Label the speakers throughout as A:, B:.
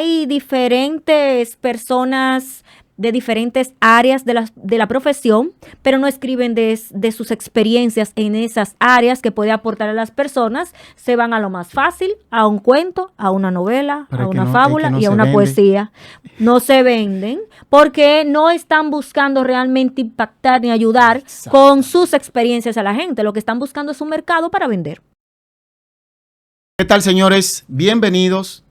A: hay diferentes personas de diferentes áreas de la profesión, pero no escriben de sus experiencias en esas áreas que puede aportar a las personas. Se van a lo más fácil, a un cuento, a una novela,
B: Pero
A: a una
B: no,
A: fábula
B: no
A: y a una
B: vende.
A: poesía. No se venden porque no están buscando realmente impactar ni ayudar con sus experiencias a la gente. Lo que están buscando es un mercado para vender.
B: ¿Qué tal, señores? Bienvenidos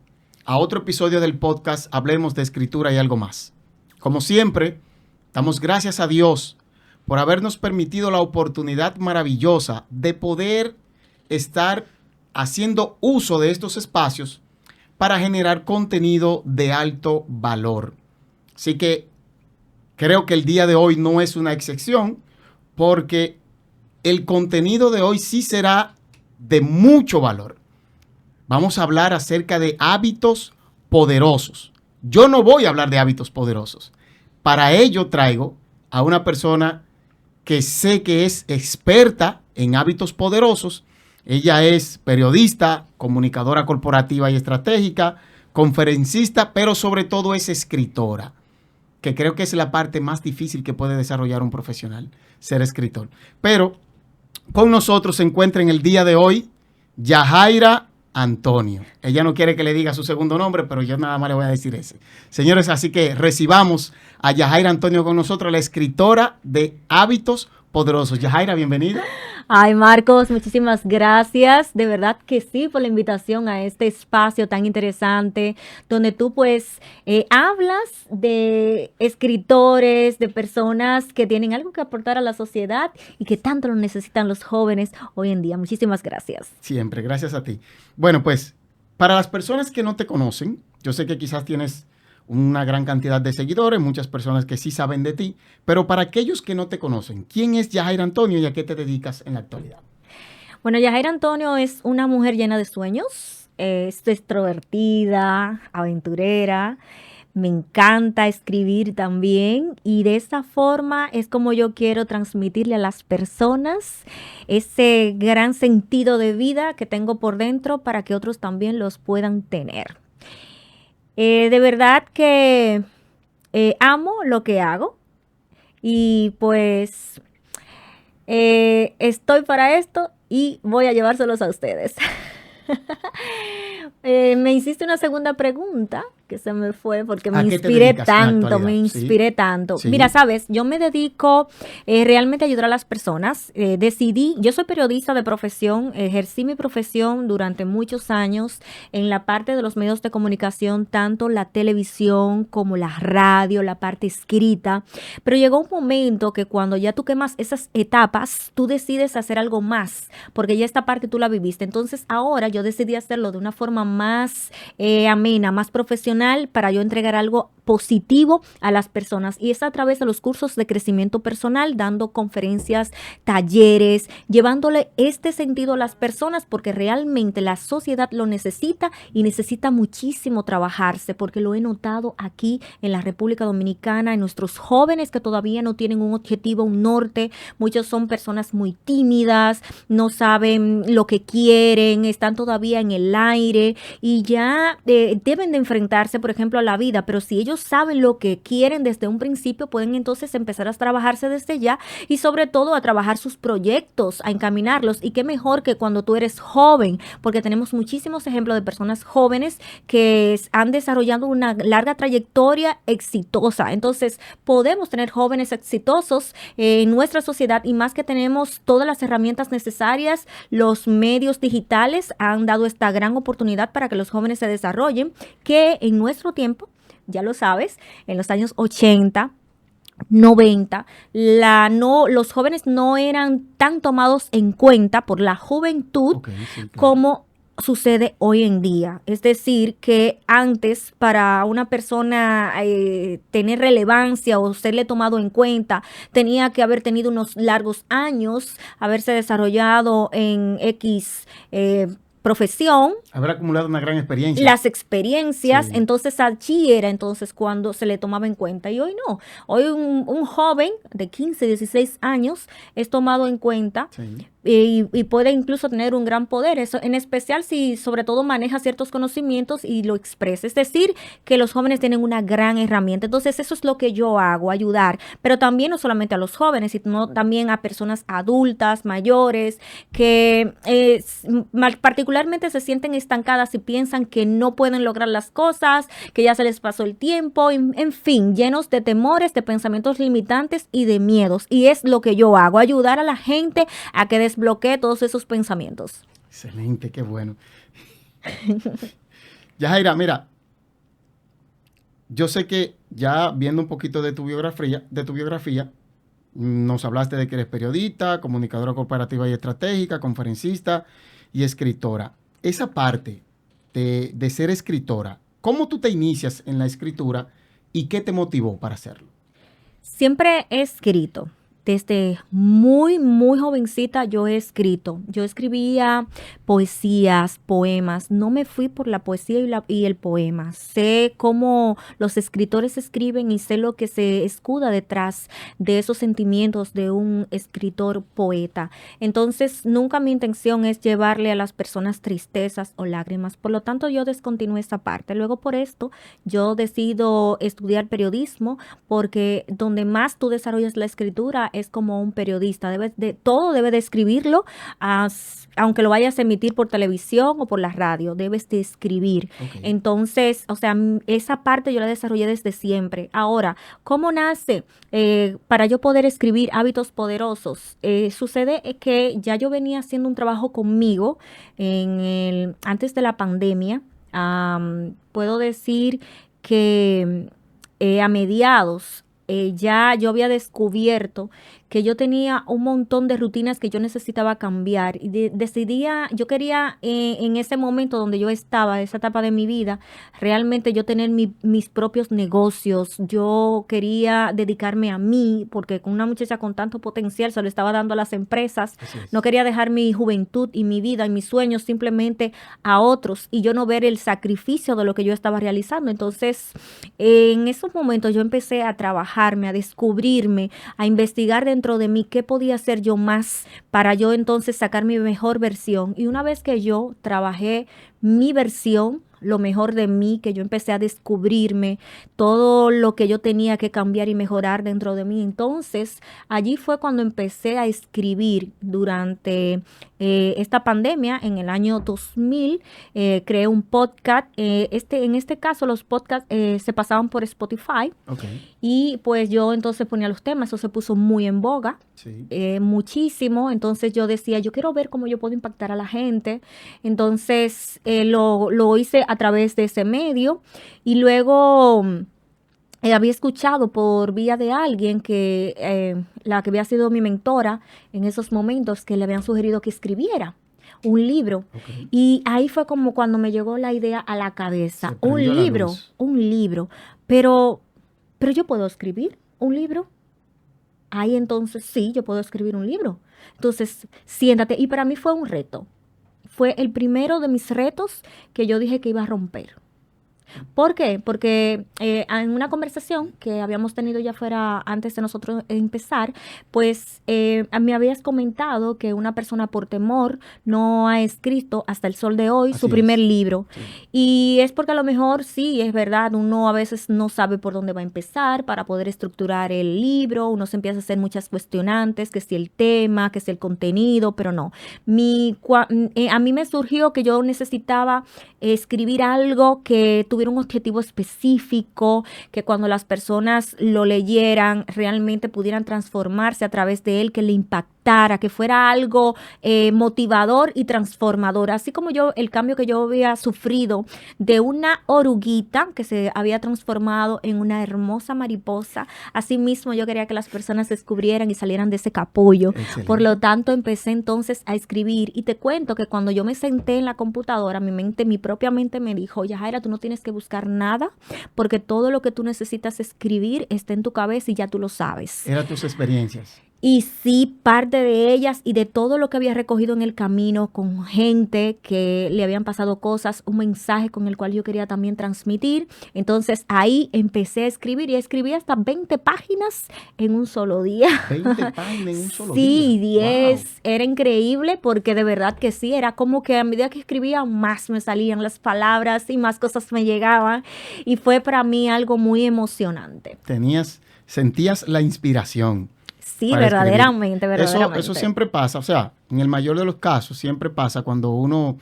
B: a otro episodio del podcast Hablemos de Escritura y algo más. Como siempre, damos gracias a Dios por habernos permitido la oportunidad maravillosa de poder estar haciendo uso de estos espacios para generar contenido de alto valor. Así que creo que el día de hoy no es una excepción, porque el contenido de hoy sí será de mucho valor. Vamos a hablar acerca de hábitos poderosos. Yo no voy a hablar de hábitos poderosos. Para ello traigo a una persona que sé que es experta en hábitos poderosos. Ella es periodista, comunicadora corporativa y estratégica, conferencista, pero sobre todo es escritora, que creo que es la parte más difícil que puede desarrollar un profesional, ser escritor. Pero con nosotros se encuentra en el día de hoy Yajaira Antonio. Ella no quiere que le diga su segundo nombre, pero yo nada más le voy a decir ese. Señores, así que recibamos a Yajaira Antonio con nosotros, la escritora de Hábitos Poderosos. Yajaira, bienvenida.
A: Ay, Marcos, muchísimas gracias. De verdad que sí, por la invitación a este espacio tan interesante, donde tú pues hablas de escritores, de personas que tienen algo que aportar a la sociedad y que tanto lo necesitan los jóvenes hoy en día. Muchísimas gracias.
B: Siempre, gracias a ti. Bueno, pues, para las personas que no te conocen, yo sé que quizás tienes una gran cantidad de seguidores, muchas personas que sí saben de ti, pero para aquellos que no te conocen, ¿quién es Yajaira Antonio y a qué te dedicas en la actualidad?
A: Bueno, Yajaira Antonio es una mujer llena de sueños, es extrovertida, aventurera, me encanta escribir también y de esta forma es como yo quiero transmitirle a las personas ese gran sentido de vida que tengo por dentro para que otros también los puedan tener. De verdad que amo lo que hago y pues estoy para esto y voy a llevárselos a ustedes. Me hiciste una segunda pregunta que se me fue porque me inspiré tanto.
B: Sí.
A: Mira, sabes, yo me dedico realmente a ayudar a las personas. Yo soy periodista de profesión, ejercí mi profesión durante muchos años en la parte de los medios de comunicación, tanto la televisión como la radio, la parte escrita. Pero llegó un momento que cuando ya tú quemas esas etapas, tú decides hacer algo más, porque ya esta parte tú la viviste. Entonces ahora yo decidí hacerlo de una forma más amena, más profesional, para yo entregar algo positivo a las personas, y es a través de los cursos de crecimiento personal, dando conferencias, talleres, llevándole este sentido a las personas, porque realmente la sociedad lo necesita y necesita muchísimo trabajarse, porque lo he notado aquí en la República Dominicana, en nuestros jóvenes que todavía no tienen un objetivo, un norte. Muchos son personas muy tímidas, no saben lo que quieren, están todavía en el aire y ya deben de enfrentarse, por ejemplo, a la vida, pero si ellos saben lo que quieren desde un principio, pueden entonces empezar a trabajarse desde ya y sobre todo a trabajar sus proyectos, a encaminarlos. Y qué mejor que cuando tú eres joven, porque tenemos muchísimos ejemplos de personas jóvenes que han desarrollado una larga trayectoria exitosa. Entonces podemos tener jóvenes exitosos en nuestra sociedad, y más que tenemos todas las herramientas necesarias, los medios digitales han dado esta gran oportunidad para que los jóvenes se desarrollen, que en nuestro tiempo, ya lo sabes, en los años 80, 90, los jóvenes no eran tan tomados en cuenta por la juventud, sí, claro, como sucede hoy en día. Es decir, que antes, para una persona tener relevancia o serle tomado en cuenta, tenía que haber tenido unos largos años, haberse desarrollado en X profesión,
B: haber acumulado una gran experiencia.
A: Las experiencias, sí. Entonces allí era entonces cuando se le tomaba en cuenta, y hoy no. Hoy un joven de 15, 16 años es tomado en cuenta, sí, y puede incluso tener un gran poder, eso, en especial si sobre todo maneja ciertos conocimientos y lo expresa. Es decir, que los jóvenes tienen una gran herramienta. Entonces, eso es lo que yo hago, ayudar, pero también no solamente a los jóvenes, sino también a personas adultas, mayores, que particularmente se sienten estancadas y piensan que no pueden lograr las cosas, que ya se les pasó el tiempo, en fin, llenos de temores, de pensamientos limitantes y de miedos. Y es lo que yo hago, ayudar a la gente a que desbloquee todos esos pensamientos.
B: Excelente, qué bueno. Yajaira, mira, yo sé que ya viendo un poquito de tu biografía, nos hablaste de que eres periodista, comunicadora corporativa y estratégica, conferencista y escritora. Esa parte de ser escritora, ¿cómo tú te inicias en la escritura y qué te motivó para hacerlo?
A: Siempre he escrito. Desde muy, muy jovencita yo he escrito. Yo escribía poesías, poemas. No me fui por la poesía y el poema. Sé cómo los escritores escriben y sé lo que se escuda detrás de esos sentimientos de un escritor poeta. Entonces, nunca mi intención es llevarle a las personas tristezas o lágrimas. Por lo tanto, yo descontinué esta parte. Luego, por esto, yo decido estudiar periodismo porque donde más tú desarrollas la escritura es como un periodista, todo debe de escribirlo, aunque lo vayas a emitir por televisión o por la radio, debes de escribir. Okay. Entonces, o sea, esa parte yo la desarrollé desde siempre. Ahora, ¿cómo nace para yo poder escribir Hábitos Poderosos? Sucede que ya yo venía haciendo un trabajo conmigo antes de la pandemia. Puedo decir que a mediados ya yo había descubierto que yo tenía un montón de rutinas que yo necesitaba cambiar y yo quería en ese momento donde yo estaba, esa etapa de mi vida, realmente yo tener mis propios negocios. Yo quería dedicarme a mí porque con una muchacha con tanto potencial se lo estaba dando a las empresas. No quería dejar mi juventud y mi vida y mis sueños simplemente a otros y yo no ver el sacrificio de lo que yo estaba realizando. Entonces, en esos momentos yo empecé a trabajarme, a descubrirme, a investigar dentro de mí qué podía hacer yo más para yo entonces sacar mi mejor versión. Y una vez que yo trabajé mi versión, lo mejor de mí, que yo empecé a descubrirme todo lo que yo tenía que cambiar y mejorar dentro de mí. Entonces, allí fue cuando empecé a escribir durante esta pandemia, en el año 2000, creé un podcast. En este caso, los podcasts se pasaban por Spotify.
B: Okay.
A: Y pues yo entonces ponía los temas, eso se puso muy en boga, sí. Muchísimo. Entonces yo decía, yo quiero ver cómo yo puedo impactar a la gente. Entonces lo hice a través de ese medio y luego había escuchado por vía de alguien la que había sido mi mentora en esos momentos, que le habían sugerido que escribiera un libro. Okay. Y ahí fue como cuando me llegó la idea a la cabeza. Un libro. Pero yo puedo escribir un libro. Ahí entonces sí, yo puedo escribir un libro. Entonces, siéntate. Y para mí fue un reto. Fue el primero de mis retos que yo dije que iba a romper. ¿Por qué? Porque en una conversación que habíamos tenido ya fuera antes de nosotros empezar, pues me habías comentado que una persona por temor no ha escrito hasta el sol de hoy su primer libro. Sí. Y es porque a lo mejor sí, es verdad, uno a veces no sabe por dónde va a empezar para poder estructurar el libro, uno se empieza a hacer muchas cuestionantes, que si el tema, que si el contenido, pero no. A mí me surgió que yo necesitaba escribir algo que tuviera un objetivo específico, que cuando las personas lo leyeran realmente pudieran transformarse a través de él, que le impactara, que fuera algo motivador y transformador. Así como el cambio que yo había sufrido de una oruguita que se había transformado en una hermosa mariposa, así mismo yo quería que las personas descubrieran y salieran de ese capullo. Excelente. Por lo tanto, empecé entonces a escribir y te cuento que cuando yo me senté en la computadora, mi propia mente me dijo, Yajaira, tú no tienes que buscar nada porque todo lo que tú necesitas escribir está en tu cabeza y ya tú lo sabes.
B: Eran tus experiencias.
A: Y sí, parte de ellas y de todo lo que había recogido en el camino con gente que le habían pasado cosas, un mensaje con el cual yo quería también transmitir. Entonces ahí empecé a escribir y escribí hasta 20 páginas en un solo día.
B: 20 páginas en un solo día.
A: Sí,
B: Wow.
A: 10. Era increíble porque de verdad que sí, era como que a medida que escribía más me salían las palabras y más cosas me llegaban. Y fue para mí algo muy emocionante.
B: Sentías la inspiración
A: Sí,
B: para escribir.
A: verdaderamente,
B: Eso
A: verdaderamente.
B: siempre pasa, o sea, en el mayor de los casos siempre pasa cuando uno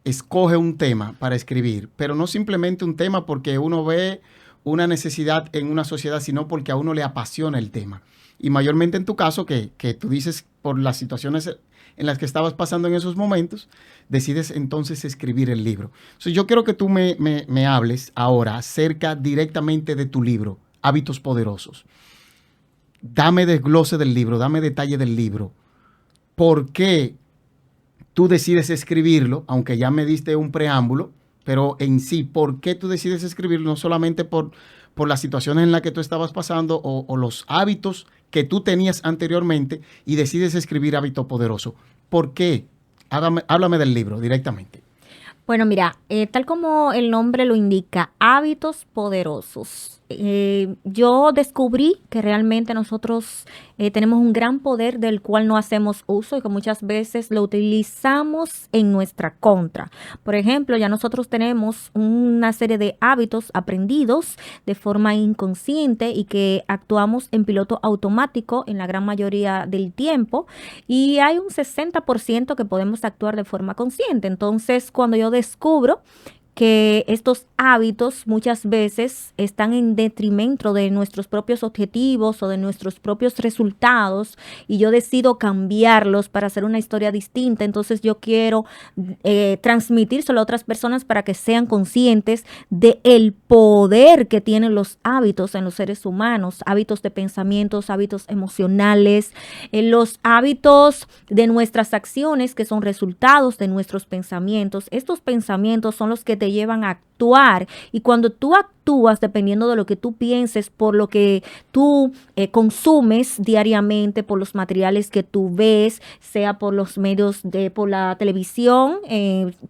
B: escoge un tema para escribir, pero no simplemente un tema porque uno ve una necesidad en una sociedad, sino porque a uno le apasiona el tema. Y mayormente en tu caso, que tú dices por las situaciones en las que estabas pasando en esos momentos, decides entonces escribir el libro. Entonces, yo quiero que tú me hables ahora acerca directamente de tu libro, Hábitos Poderosos. Dame desglose del libro, dame detalle del libro. ¿Por qué tú decides escribirlo? Aunque ya me diste un preámbulo, pero en sí, ¿por qué tú decides escribirlo? No solamente por las situaciones en las que tú estabas pasando o los hábitos que tú tenías anteriormente y decides escribir Hábito Poderoso. ¿Por qué? Háblame del libro directamente.
A: Bueno, mira, tal como el nombre lo indica, hábitos poderosos. Yo descubrí que realmente nosotros tenemos un gran poder del cual no hacemos uso y que muchas veces lo utilizamos en nuestra contra. Por ejemplo, ya nosotros tenemos una serie de hábitos aprendidos de forma inconsciente y que actuamos en piloto automático en la gran mayoría del tiempo. Y hay un 60% que podemos actuar de forma consciente. Entonces, cuando yo descubro que estos hábitos muchas veces están en detrimento de nuestros propios objetivos o de nuestros propios resultados y yo decido cambiarlos para hacer una historia distinta, entonces yo quiero transmitírselo a otras personas para que sean conscientes de el poder que tienen los hábitos en los seres humanos, hábitos de pensamientos, hábitos emocionales, los hábitos de nuestras acciones que son resultados de nuestros pensamientos. Estos pensamientos son los que te llevan a actuar y cuando tú actúas dependiendo de lo que tú pienses, por lo que tú consumes diariamente, por los materiales que tú ves, sea por los medios por la televisión,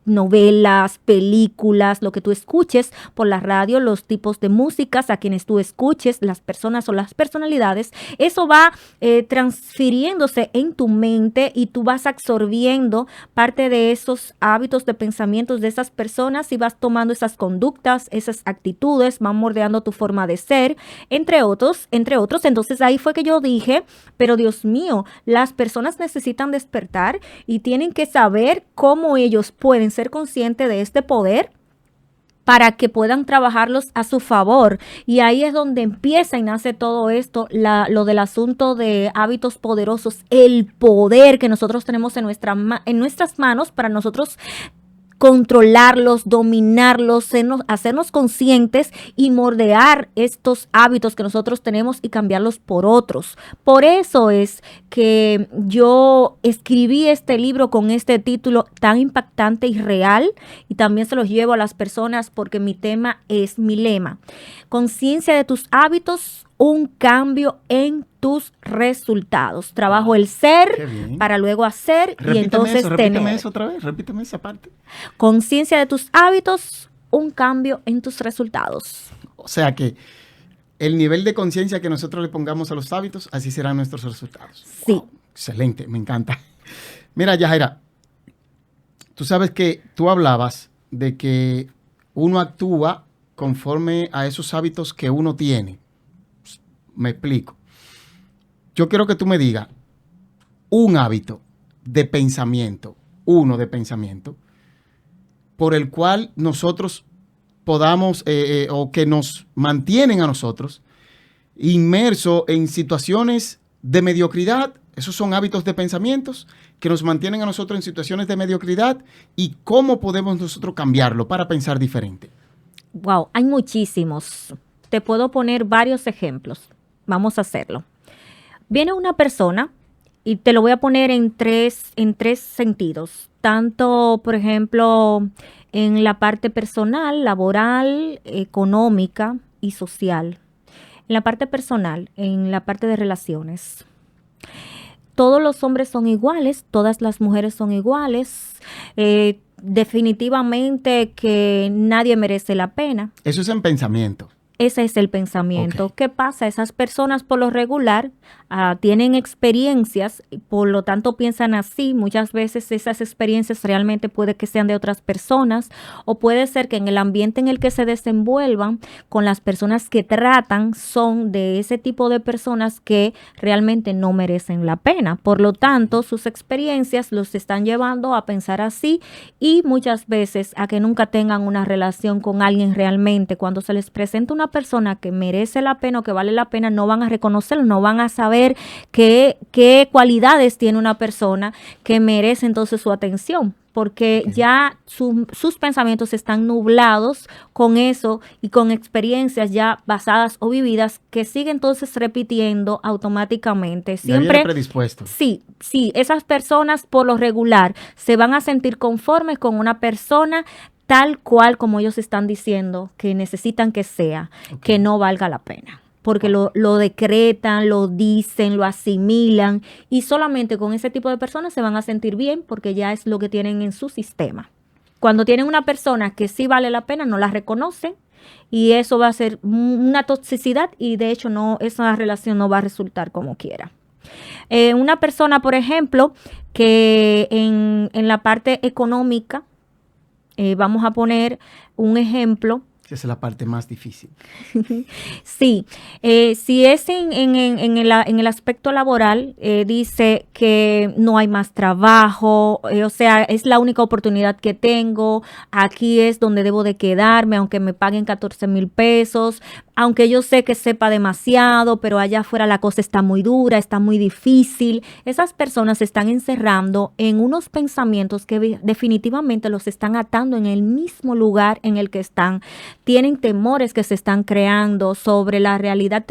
A: novelas, películas, lo que tú escuches, por la radio, los tipos de músicas a quienes tú escuches, las personas o las personalidades, eso va transfiriéndose en tu mente y tú vas absorbiendo parte de esos hábitos de pensamientos de esas personas y vas tomando esas conductas, esas actitudes, van moldeando tu forma de ser, entre otros. Entonces ahí fue que yo dije, pero Dios mío, las personas necesitan despertar y tienen que saber cómo ellos pueden ser conscientes de este poder para que puedan trabajarlos a su favor. Y ahí es donde empieza y nace todo esto, lo del asunto de hábitos poderosos, el poder que nosotros tenemos en nuestras manos para nosotros controlarlos, dominarlos, hacernos conscientes y moldear estos hábitos que nosotros tenemos y cambiarlos por otros. Por eso es que yo escribí este libro con este título tan impactante y real y también se los llevo a las personas porque mi tema es mi lema. Conciencia de tus hábitos, un cambio en tus resultados. Trabajo el ser para luego hacer y entonces
B: Repíteme eso otra vez, repíteme esa parte.
A: Conciencia de tus hábitos, un cambio en tus resultados.
B: O sea que el nivel de conciencia que nosotros le pongamos a los hábitos, así serán nuestros resultados.
A: Sí.
B: Wow, excelente, me encanta. Mira, Yajaira, tú sabes que tú hablabas de que uno actúa conforme a esos hábitos que uno tiene. Me explico. Yo quiero que tú me digas un hábito de pensamiento, uno de pensamiento, por el cual nosotros podamos o que nos mantienen a nosotros inmersos en situaciones de mediocridad. Esos son hábitos de pensamientos que nos mantienen a nosotros en situaciones de mediocridad y cómo podemos nosotros cambiarlo para pensar diferente.
A: Wow, hay muchísimos. Te puedo poner varios ejemplos. Vamos a hacerlo. Viene una persona y te lo voy a poner en tres sentidos. Tanto, por ejemplo, en la parte personal, laboral, económica y social. En la parte personal, en la parte de relaciones. Todos los hombres son iguales, todas las mujeres son iguales. Definitivamente que nadie merece la pena.
B: Eso es en pensamiento.
A: Ese es el pensamiento.
B: Ok.
A: ¿Qué pasa? Esas personas por lo regular tienen experiencias, y por lo tanto piensan así. Muchas veces esas experiencias realmente puede que sean de otras personas, o puede ser que en el ambiente en el que se desenvuelvan, con las personas que tratan, son de ese tipo de personas que realmente no merecen la pena. Por lo tanto, sus experiencias los están llevando a pensar así, y muchas veces a que nunca tengan una relación con alguien realmente. Cuando se les presenta una persona que merece la pena o que vale la pena, no van a reconocerlo, no van a saber qué cualidades tiene una persona que merece entonces su atención, porque ya sus pensamientos están nublados con eso y con experiencias ya basadas o vividas que sigue entonces repitiendo automáticamente.
B: Ya viene
A: Siempre
B: predispuesto.
A: Sí, esas personas por lo regular se van a sentir conformes con una persona tal cual como ellos están diciendo que necesitan que sea, que no valga la pena. Porque lo decretan, lo dicen, lo asimilan, y solamente con ese tipo de personas se van a sentir bien porque ya es lo que tienen en su sistema. Cuando tienen una persona que sí vale la pena, no la reconocen, y eso va a ser una toxicidad, y de hecho esa relación no va a resultar como quiera. Una persona, por ejemplo, que en la parte económica, vamos a poner un ejemplo.
B: Esa es la parte más difícil.
A: Sí, si es en el aspecto laboral, dice que no hay más trabajo, o sea, es la única oportunidad que tengo, aquí es donde debo de quedarme, aunque me paguen 14,000 pesos, aunque yo sé que sepa demasiado, pero allá afuera la cosa está muy dura, está muy difícil. Esas personas se están encerrando en unos pensamientos que definitivamente los están atando en el mismo lugar en el que están. Tienen temores que se están creando sobre la realidad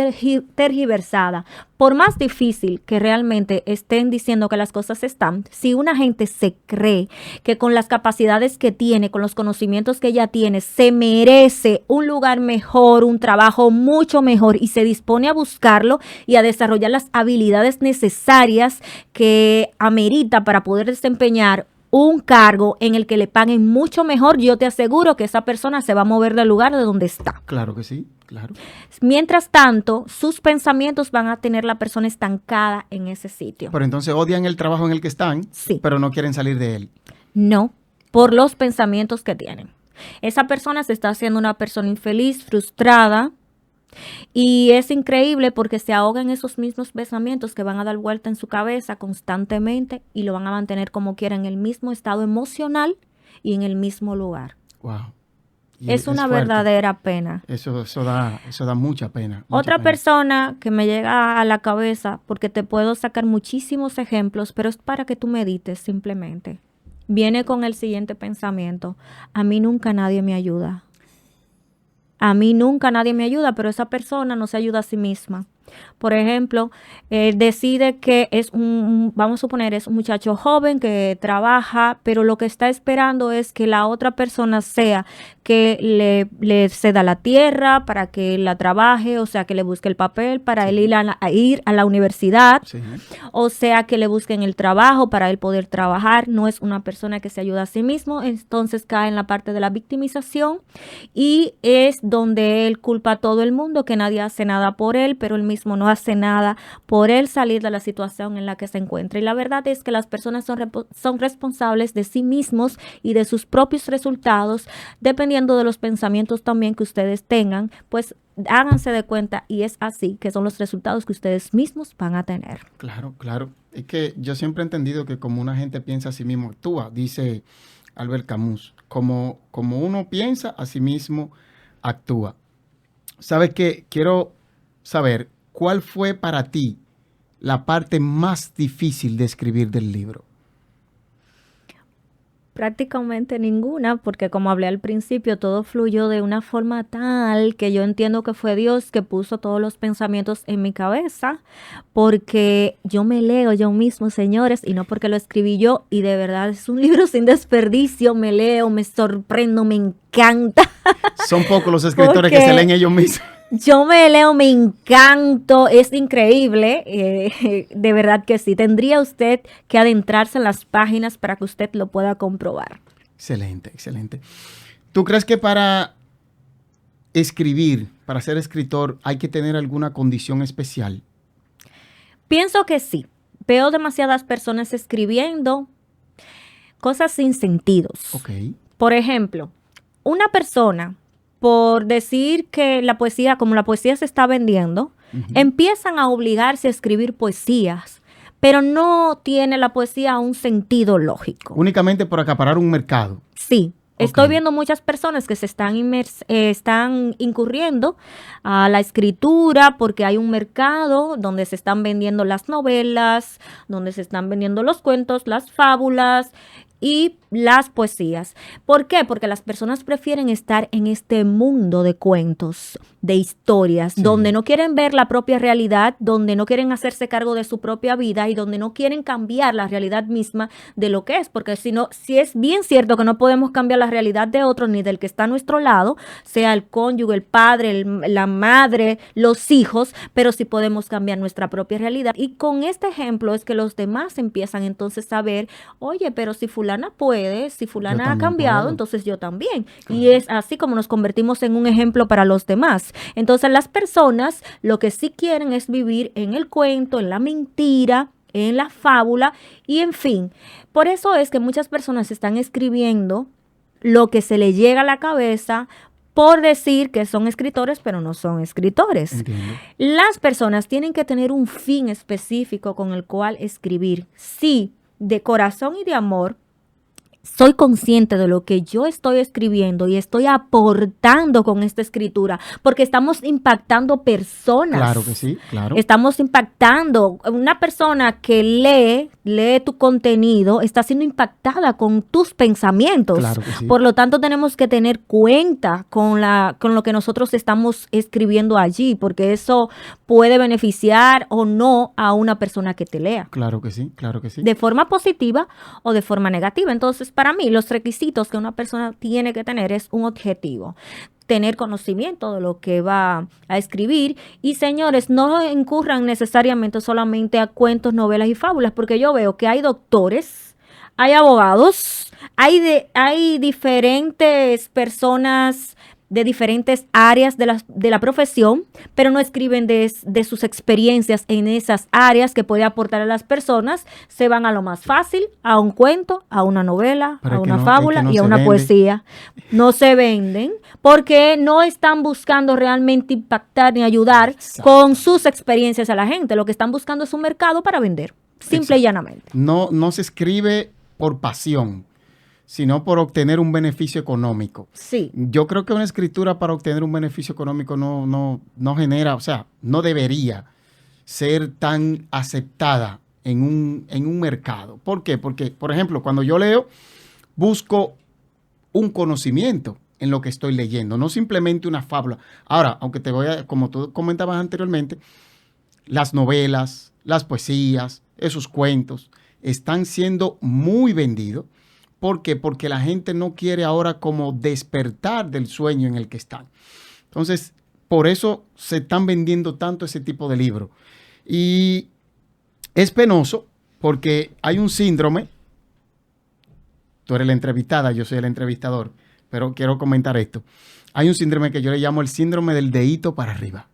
A: tergiversada. Por más difícil que realmente estén diciendo que las cosas están, si una gente se cree que con las capacidades que tiene, con los conocimientos que ella tiene, se merece un lugar mejor, un trabajo mucho mejor, y se dispone a buscarlo y a desarrollar las habilidades necesarias que amerita para poder desempeñar un cargo en el que le paguen mucho mejor, yo te aseguro que esa persona se va a mover del lugar de donde está.
B: Claro que sí, claro.
A: Mientras tanto, sus pensamientos van a tener la persona estancada en ese sitio.
B: Pero entonces odian el trabajo en el que están,
A: sí,
B: pero no quieren salir de él.
A: No, por los pensamientos que tienen. Esa persona se está haciendo una persona infeliz, frustrada, y es increíble porque se ahoga en esos mismos pensamientos que van a dar vuelta en su cabeza constantemente y lo van a mantener como quiera en el mismo estado emocional y en el mismo lugar.
B: Wow.
A: Es una verdadera pena.
B: Eso da mucha pena.
A: Otra persona que me llega a la cabeza, porque te puedo sacar muchísimos ejemplos, pero es para que tú medites simplemente. Viene con el siguiente pensamiento: a mí nunca nadie me ayuda. A mí nunca nadie me ayuda, pero esa persona no se ayuda a sí misma. Por ejemplo, decide que vamos a suponer, es un muchacho joven que trabaja, pero lo que está esperando es que la otra persona sea que le ceda la tierra para que él la trabaje, o sea, que le busque el papel para él ir a la universidad, o sea, que le busquen el trabajo para él poder trabajar. No es una persona que se ayuda a sí mismo, entonces cae en la parte de la victimización, y es donde él culpa a todo el mundo, que nadie hace nada por él, pero él mismo no hace nada por él salir de la situación en la que se encuentra. Y la verdad es que las personas son responsables de sí mismos y de sus propios resultados, dependiendo de los pensamientos también que ustedes tengan. Pues háganse de cuenta, y es así que son los resultados que ustedes mismos van a tener.
B: Claro, claro. Es que yo siempre he entendido que como una gente piensa a sí mismo, actúa, dice Albert Camus. Como uno piensa, a sí mismo actúa. ¿Sabes qué? Quiero saber, ¿cuál fue para ti la parte más difícil de escribir del libro?
A: Prácticamente ninguna, porque como hablé al principio, todo fluyó de una forma tal que yo entiendo que fue Dios que puso todos los pensamientos en mi cabeza, porque yo me leo yo mismo, señores, y no porque lo escribí yo, y de verdad es un libro sin desperdicio. Me leo, me sorprendo, me encanta.
B: Son pocos los escritores que se leen ellos mismos.
A: Yo me leo, me encanto, es increíble, de verdad que sí. Tendría usted que adentrarse en las páginas para que usted lo pueda comprobar.
B: Excelente, excelente. ¿Tú crees que para escribir, para ser escritor, hay que tener alguna condición especial?
A: Pienso que sí. Veo demasiadas personas escribiendo cosas sin sentidos.
B: Ok.
A: Por ejemplo, una persona, por decir que la poesía, como la poesía se está vendiendo, empiezan a obligarse a escribir poesías, pero no tiene la poesía un sentido lógico.
B: Únicamente por acaparar un mercado.
A: Sí.
B: Ok.
A: Estoy viendo muchas personas que se están incurriendo a la escritura porque hay un mercado donde se están vendiendo las novelas, donde se están vendiendo los cuentos, las fábulas y las poesías. ¿Por qué? Porque las personas prefieren estar en este mundo de cuentos, de historias,
B: Sí.
A: donde no quieren ver la propia realidad, donde no quieren hacerse cargo de su propia vida y donde no quieren cambiar la realidad misma de lo que es. Porque si no, si es bien cierto que no podemos cambiar la realidad de otro ni del que está a nuestro lado, sea el cónyuge, el padre, la madre, los hijos, pero sí podemos cambiar nuestra propia realidad. Y con este ejemplo es que los demás empiezan entonces a ver, oye, pero si fulana puede, si fulana ha
B: también
A: cambiado,
B: puedo.
A: entonces yo también. Y es así como nos convertimos en un ejemplo para los demás. Entonces las personas lo que sí quieren es vivir en el cuento, en la mentira, en la fábula y en fin. Por eso es que muchas personas están escribiendo lo que se le llega a la cabeza por decir que son escritores, pero no son escritores.
B: Entiendo.
A: Las personas tienen que tener un fin específico con el cual escribir. Sí, de corazón y de amor, soy consciente de lo que yo estoy escribiendo y estoy aportando con esta escritura, porque estamos impactando personas.
B: Claro que sí, claro.
A: Estamos impactando. Una persona que lee tu contenido, está siendo impactada con tus pensamientos.
B: Claro que sí.
A: Por lo tanto, tenemos que tener cuenta con lo que nosotros estamos escribiendo allí, porque eso puede beneficiar o no a una persona que te lea.
B: Claro que sí, claro que sí.
A: De forma positiva o de forma negativa. Entonces, para mí, los requisitos que una persona tiene que tener es un objetivo. Tener conocimiento de lo que va a escribir. Y señores, no incurran necesariamente solamente a cuentos, novelas y fábulas, porque yo veo que hay doctores, hay abogados, hay diferentes personas de diferentes áreas de la profesión, pero no escriben de sus experiencias en esas áreas que puede aportar a las personas. Se van a lo más fácil, a un cuento, a una novela,
B: Pero
A: a
B: es que
A: una
B: no-
A: fábula
B: es que no
A: y a
B: se
A: una
B: vende.
A: poesía. No se venden porque no están buscando realmente impactar ni ayudar
B: Exacto.
A: con sus experiencias a la gente. Lo que están buscando es un mercado para vender, simple y
B: Exacto.
A: llanamente.
B: No se escribe por pasión, sino por obtener un beneficio económico.
A: Sí.
B: Yo creo que una escritura para obtener un beneficio económico no genera, o sea, no debería ser tan aceptada en un mercado. ¿Por qué? Porque, por ejemplo, cuando yo leo, busco un conocimiento en lo que estoy leyendo, no simplemente una fábula. Ahora, aunque como tú comentabas anteriormente, las novelas, las poesías, esos cuentos, están siendo muy vendidos. ¿Por qué? Porque la gente no quiere ahora como despertar del sueño en el que están. Entonces, por eso se están vendiendo tanto ese tipo de libros. Y es penoso porque hay un síndrome. Tú eres la entrevistada, yo soy el entrevistador, pero quiero comentar esto. Hay un síndrome que yo le llamo el síndrome del dedito para arriba,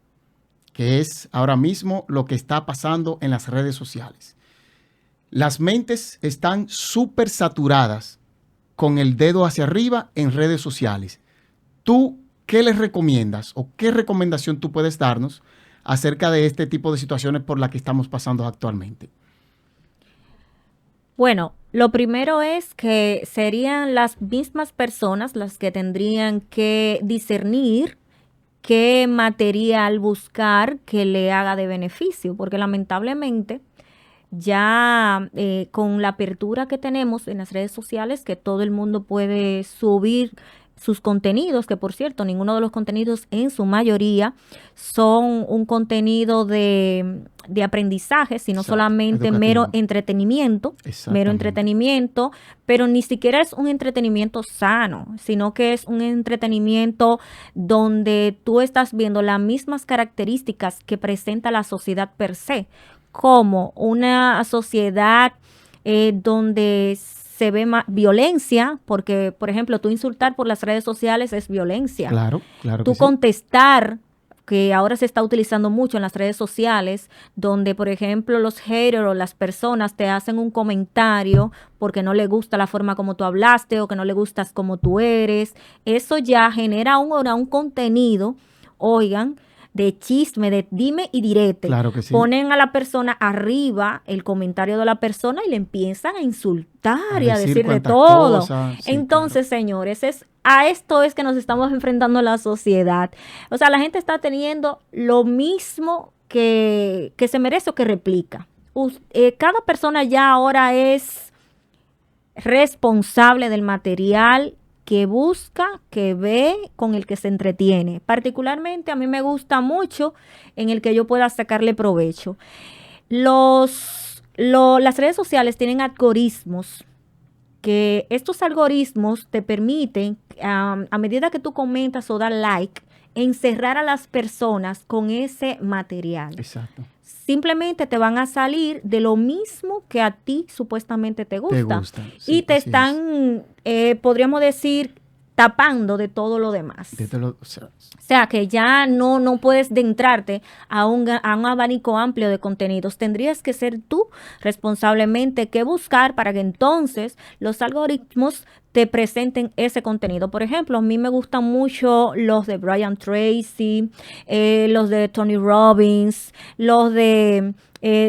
B: que es ahora mismo lo que está pasando en las redes sociales. Las mentes están súper saturadas con el dedo hacia arriba en redes sociales. ¿Tú qué les recomiendas o qué recomendación tú puedes darnos acerca de este tipo de situaciones por las que estamos pasando actualmente?
A: Bueno, lo primero es que serían las mismas personas las que tendrían que discernir qué material buscar que le haga de beneficio, porque lamentablemente ya con la apertura que tenemos en las redes sociales, que todo el mundo puede subir sus contenidos, que por cierto, ninguno de los contenidos en su mayoría son un contenido de aprendizaje, sino
B: Exacto,
A: solamente
B: educativo.
A: mero
B: Exactamente.
A: entretenimiento, pero ni siquiera es un entretenimiento sano, sino que es un entretenimiento donde tú estás viendo las mismas características que presenta la sociedad per se, como una sociedad donde se ve más violencia, porque, por ejemplo, tú insultar por las redes sociales es violencia.
B: Claro, claro
A: Tú
B: que sí.
A: contestar, que ahora se está utilizando mucho en las redes sociales, donde, por ejemplo, los haters o las personas te hacen un comentario porque no le gusta la forma como tú hablaste o que no le gustas como tú eres. Eso ya genera un contenido, oigan, de chisme, de dime y direte.
B: Claro que sí.
A: Ponen a la persona arriba, el comentario de la persona, y le empiezan a insultar y a decir de
B: cuantas
A: todo.
B: cosas, sí,
A: Entonces, señores, a esto es que nos estamos enfrentando la sociedad. O sea, la gente está teniendo lo mismo que se merece o que replica. Cada persona ya ahora es responsable del material que busca, que ve, con el que se entretiene. Particularmente a mí me gusta mucho en el que yo pueda sacarle provecho. Las redes sociales tienen algoritmos, que estos algoritmos te permiten, a medida que tú comentas o das like, encerrar a las personas con ese material.
B: Exacto.
A: Simplemente te van a salir de lo mismo que a ti supuestamente te gusta.
B: Te gusta, sí,
A: y te
B: así
A: están, podríamos decir, tapando de todo lo demás.
B: O sea,
A: O sea, que ya no puedes entrarte a un abanico amplio de contenidos. Tendrías que ser tú responsablemente que buscar para que entonces los algoritmos te presenten ese contenido. Por ejemplo, a mí me gustan mucho los de Brian Tracy, los de Tony Robbins, los de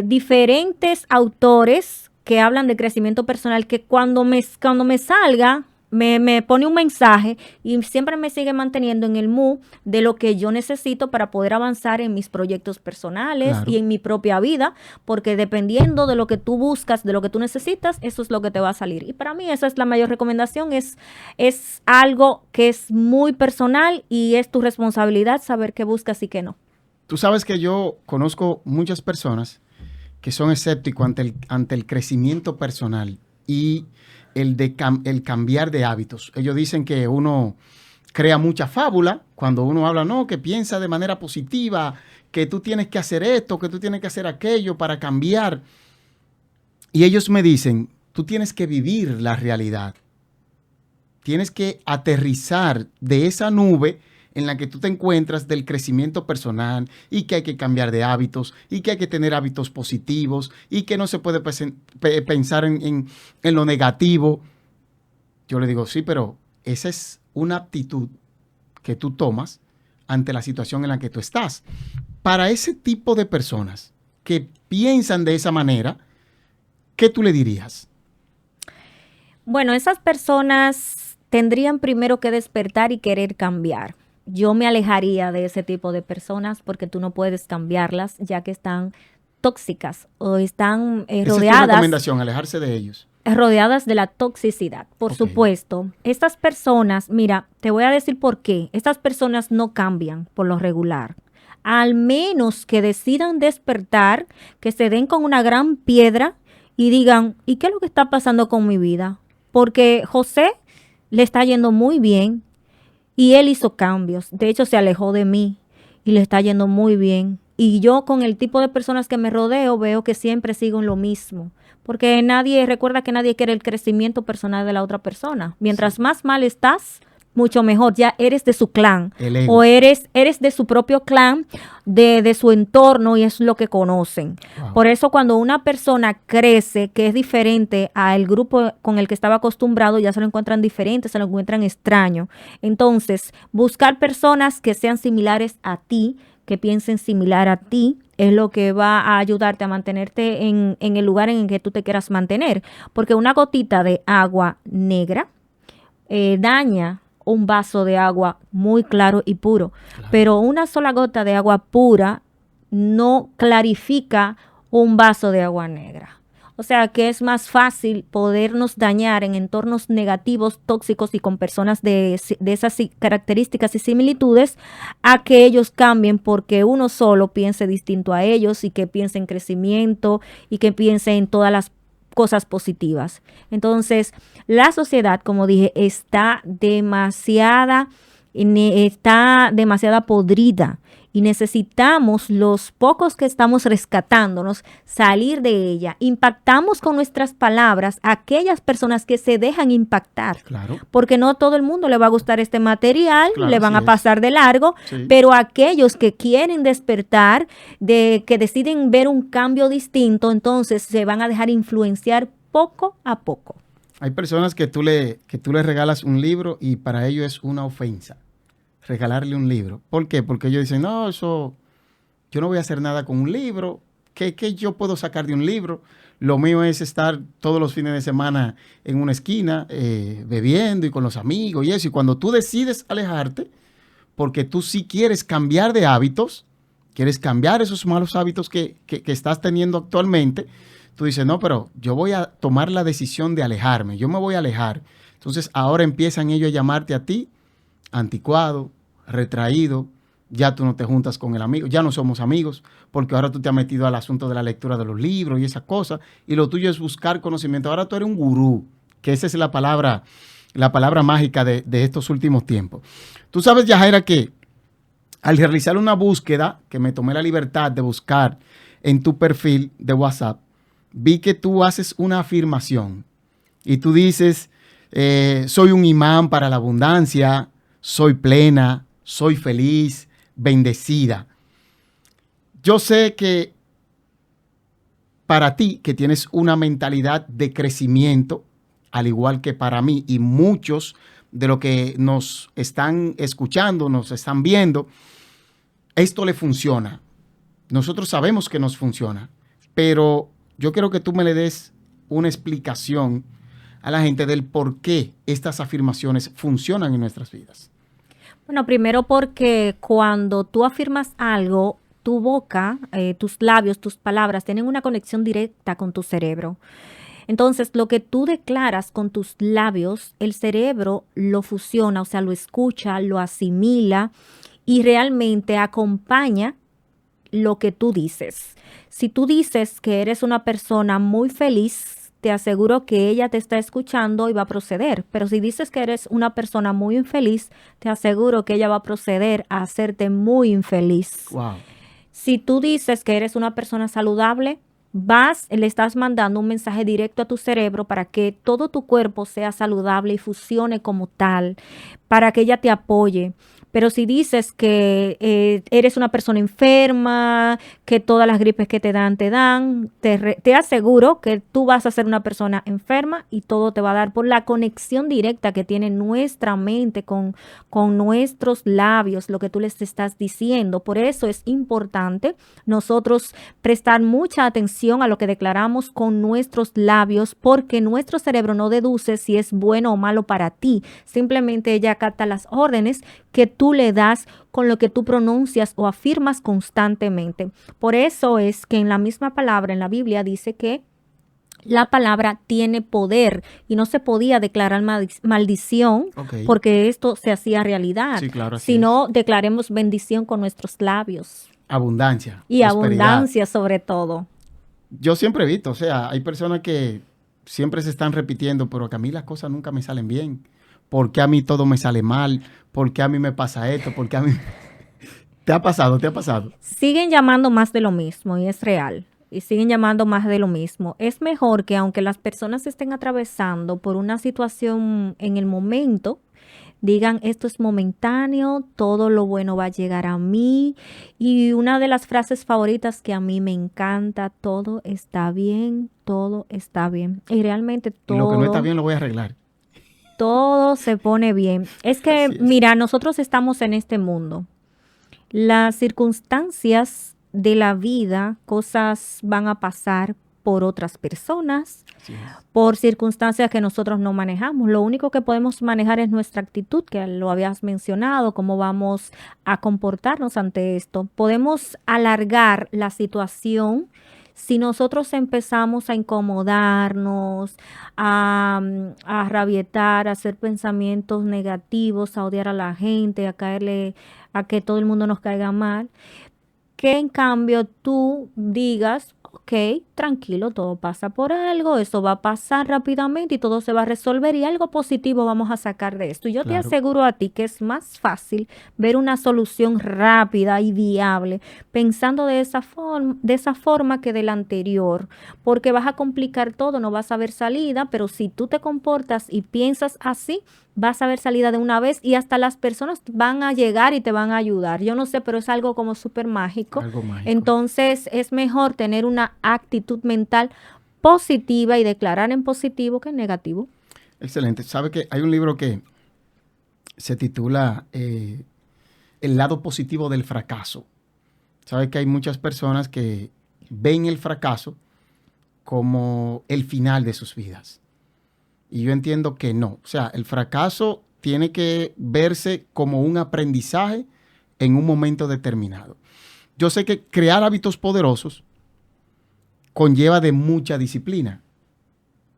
A: diferentes autores que hablan de crecimiento personal, que cuando me salga me pone un mensaje y siempre me sigue manteniendo en el mood de lo que yo necesito para poder avanzar en mis proyectos personales,
B: claro,
A: y en mi propia vida, porque dependiendo de lo que tú buscas, de lo que tú necesitas, eso es lo que te va a salir. Y para mí esa es la mayor recomendación, es algo que es muy personal y es tu responsabilidad saber qué buscas y qué no.
B: Tú sabes que yo conozco muchas personas que son escépticos ante el crecimiento personal y el cambiar de hábitos. Ellos dicen que uno crea mucha fábula cuando uno habla, no, que piensa de manera positiva, que tú tienes que hacer esto, que tú tienes que hacer aquello para cambiar. Y ellos me dicen, tú tienes que vivir la realidad. Tienes que aterrizar de esa nube en la que tú te encuentras del crecimiento personal, y que hay que cambiar de hábitos, y que hay que tener hábitos positivos, y que no se puede pensar en lo negativo. Yo le digo, sí, pero esa es una actitud que tú tomas ante la situación en la que tú estás. Para ese tipo de personas que piensan de esa manera, ¿qué tú le dirías?
A: Bueno, esas personas tendrían primero que despertar y querer cambiar. Yo me alejaría de ese tipo de personas porque tú no puedes cambiarlas, ya que están tóxicas o están
B: Esa es tu
A: rodeadas
B: recomendación, alejarse de ellos.
A: rodeadas de la toxicidad. Por
B: Ok.
A: supuesto, estas personas, mira, te voy a decir por qué. Estas personas no cambian por lo regular. Al menos que decidan despertar, que se den con una gran piedra y digan, ¿y qué es lo que está pasando con mi vida? Porque José le está yendo muy bien y él hizo cambios. De hecho, se alejó de mí y le está yendo muy bien. Y yo, con el tipo de personas que me rodeo, veo que siempre sigo en lo mismo. Porque recuerda que nadie quiere el crecimiento personal de la otra persona. Mientras más mal estás, mucho mejor. Ya eres de su clan.
B: El ego.
A: O eres de su propio clan, de su entorno, y es lo que conocen.
B: Wow.
A: Por eso, cuando una persona crece, que es diferente al grupo con el que estaba acostumbrado, ya se lo encuentran diferente, se lo encuentran extraño. Entonces, buscar personas que sean similares a ti, que piensen similar a ti, es lo que va a ayudarte a mantenerte en el lugar en el que tú te quieras mantener. Porque una gotita de agua negra daña un vaso de agua muy claro y puro.
B: Claro.
A: Pero una sola gota de agua pura no clarifica un vaso de agua negra. O sea que es más fácil podernos dañar en entornos negativos, tóxicos y con personas de esas características y similitudes a que ellos cambien porque uno solo piense distinto a ellos y que piense en crecimiento y que piense en todas las cosas positivas. Entonces, la sociedad, como dije, está demasiada podrida y necesitamos los pocos que estamos rescatándonos salir de ella. Impactamos con nuestras palabras a aquellas personas que se dejan impactar.
B: Claro.
A: Porque no todo el mundo le va a gustar este material,
B: Claro,
A: le van
B: así
A: a pasar de largo,
B: Sí.
A: pero aquellos que quieren despertar, que deciden ver un cambio distinto, entonces se van a dejar influenciar poco a poco.
B: Hay personas que tú le regalas un libro y para ellos es una ofensa regalarle un libro. ¿Por qué? Porque ellos dicen, no, yo no voy a hacer nada con un libro. ¿Qué yo puedo sacar de un libro? Lo mío es estar todos los fines de semana en una esquina bebiendo y con los amigos y eso. Y cuando tú decides alejarte, porque tú sí quieres cambiar de hábitos, quieres cambiar esos malos hábitos que estás teniendo actualmente, tú dices, no, pero yo voy a tomar la decisión de alejarme, yo me voy a alejar. Entonces ahora empiezan ellos a llamarte a ti anticuado, retraído, ya tú no te juntas con el amigo, ya no somos amigos, porque ahora tú te has metido al asunto de la lectura de los libros y esas cosas, y lo tuyo es buscar conocimiento. Ahora tú eres un gurú, que esa es la palabra mágica de estos últimos tiempos. Tú sabes, Yajaira, que al realizar una búsqueda, que me tomé la libertad de buscar en tu perfil de WhatsApp, vi que tú haces una afirmación y tú dices, soy un imán para la abundancia, soy plena, soy feliz, bendecida. Yo sé que para ti, que tienes una mentalidad de crecimiento, al igual que para mí y muchos de los que nos están escuchando, nos están viendo, esto le funciona. Nosotros sabemos que nos funciona, pero yo quiero que tú me le des una explicación a la gente del por qué estas afirmaciones funcionan en nuestras vidas.
A: Bueno, primero porque cuando tú afirmas algo, tu boca, tus labios, tus palabras tienen una conexión directa con tu cerebro. Entonces, lo que tú declaras con tus labios, el cerebro lo fusiona, o sea, lo escucha, lo asimila y realmente acompaña lo que tú dices. Si tú dices que eres una persona muy feliz, te aseguro que ella te está escuchando y va a proceder. Pero si dices que eres una persona muy infeliz, te aseguro que ella va a proceder a hacerte muy infeliz.
B: Wow.
A: Si tú dices que eres una persona saludable, le estás mandando un mensaje directo a tu cerebro para que todo tu cuerpo sea saludable y funcione como tal, para que ella te apoye. Pero si dices que eres una persona enferma, que todas las gripes que te dan, te aseguro que tú vas a ser una persona enferma y todo te va a dar por la conexión directa que tiene nuestra mente con nuestros labios, lo que tú les estás diciendo. Por eso es importante nosotros prestar mucha atención a lo que declaramos con nuestros labios, porque nuestro cerebro no deduce si es bueno o malo para ti. Simplemente ella acata las órdenes que tú le das con lo que tú pronuncias o afirmas constantemente. Por eso es que en la misma palabra en la Biblia dice que la palabra tiene poder y no se podía declarar maldición porque esto se hacía realidad.
B: Sí, claro,
A: sino declaremos bendición con nuestros labios.
B: Abundancia.
A: Y abundancia sobre todo.
B: Yo siempre he visto, o sea, hay personas que siempre se están repitiendo, pero que a mí las cosas nunca me salen bien. ¿Por qué a mí todo me sale mal? ¿Por qué a mí me pasa esto? ¿Por qué a mí...? ¿Te ha pasado? ¿Te ha pasado?
A: Siguen llamando más de lo mismo y es real. Y siguen llamando más de lo mismo. Es mejor que aunque las personas estén atravesando por una situación en el momento, digan esto es momentáneo, todo lo bueno va a llegar a mí. Y una de las frases favoritas que a mí me encanta, todo está bien, todo está bien. Y realmente todo...
B: Lo que no está bien lo voy a arreglar.
A: Todo se pone bien. Es que, mira, nosotros estamos en este mundo. Las circunstancias de la vida, cosas van a pasar por otras personas, por circunstancias que nosotros no manejamos. Lo único que podemos manejar es nuestra actitud, que lo habías mencionado, cómo vamos a comportarnos ante esto. Podemos alargar la situación si nosotros empezamos a incomodarnos, a rabietar, a hacer pensamientos negativos, a odiar a la gente, a caerle, a que todo el mundo nos caiga mal, que en cambio tú digas, ok, tranquilo, todo pasa por algo, eso va a pasar rápidamente y todo se va a resolver y algo positivo vamos a sacar de esto. Y yo te
B: Claro.
A: aseguro a ti que es más fácil ver una solución rápida y viable pensando de esa forma que de la anterior, porque vas a complicar todo, no vas a ver salida, pero si tú te comportas y piensas así, vas a ver salida de una vez y hasta las personas van a llegar y te van a ayudar. Yo no sé, pero es algo como súper mágico.
B: Algo mágico.
A: Entonces es mejor tener una actitud mental positiva y declarar en positivo que en negativo.
B: Excelente. ¿Sabe que hay un libro que se titula El lado positivo del fracaso? ¿Sabe que hay muchas personas que ven el fracaso como el final de sus vidas? Y yo entiendo que no. O sea, el fracaso tiene que verse como un aprendizaje en un momento determinado. Yo sé que crear hábitos poderosos conlleva de mucha disciplina,